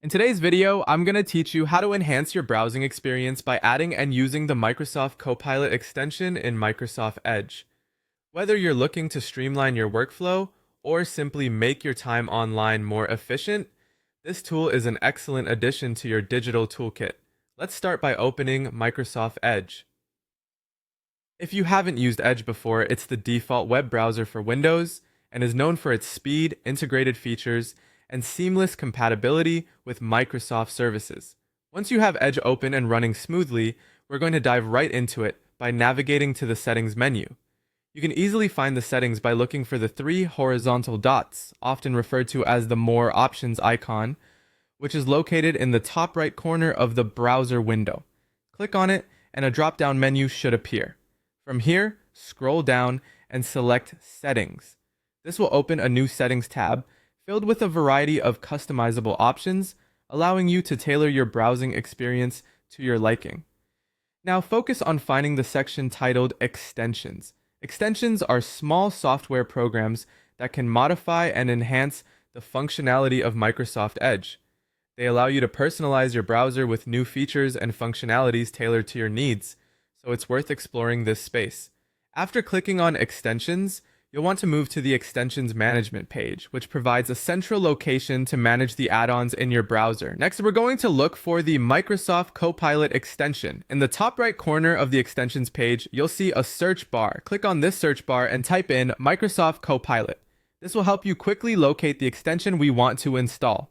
In today's video, I'm going to teach you how to enhance your browsing experience by adding and using the Microsoft Copilot extension in Microsoft Edge. Whether you're looking to streamline your workflow or simply make your time online more efficient, this tool is an excellent addition to your digital toolkit. Let's start by opening Microsoft Edge. If you haven't used Edge before, it's the default web browser for Windows and is known for its speed, integrated features, and seamless compatibility with Microsoft services. Once you have Edge open and running smoothly, we're going to dive right into it by navigating to the settings menu. You can easily find the settings by looking for the three horizontal dots, often referred to as the More Options icon, which is located in the top right corner of the browser window. Click on it and a drop-down menu should appear. From here, scroll down and select Settings. This will open a new Settings tab filled with a variety of customizable options, allowing you to tailor your browsing experience to your liking. Now focus on finding the section titled Extensions. Extensions are small software programs that can modify and enhance the functionality of Microsoft Edge. They allow you to personalize your browser with new features and functionalities tailored to your needs, so it's worth exploring this space. After clicking on Extensions, you'll want to move to the Extensions Management page, which provides a central location to manage the add-ons in your browser. Next, we're going to look for the Microsoft Copilot extension. In the top right corner of the Extensions page, you'll see a search bar. Click on this search bar and type in Microsoft Copilot. This will help you quickly locate the extension we want to install.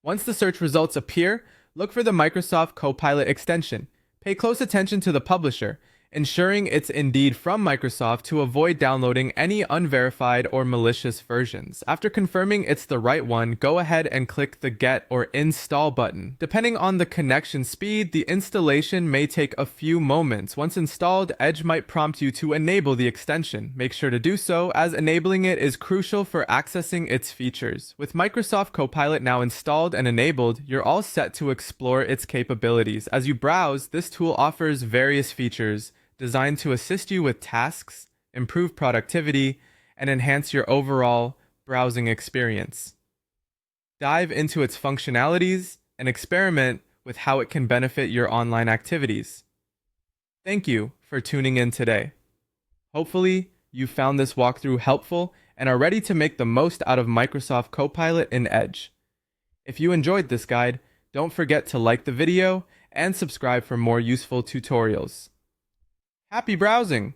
Once the search results appear, look for the Microsoft Copilot extension. Pay close attention to the publisher, ensuring it's indeed from Microsoft to avoid downloading any unverified or malicious versions. After confirming it's the right one, go ahead and click the Get or Install button. Depending on the connection speed, the installation may take a few moments. Once installed, Edge might prompt you to enable the extension. Make sure to do so, as enabling it is crucial for accessing its features. With Microsoft Copilot now installed and enabled, you're all set to explore its capabilities. As you browse, this tool offers various features designed to assist you with tasks, improve productivity, and enhance your overall browsing experience. Dive into its functionalities and experiment with how it can benefit your online activities. Thank you for tuning in today. Hopefully, you found this walkthrough helpful and are ready to make the most out of Microsoft Copilot in Edge. If you enjoyed this guide, don't forget to like the video and subscribe for more useful tutorials. Happy browsing!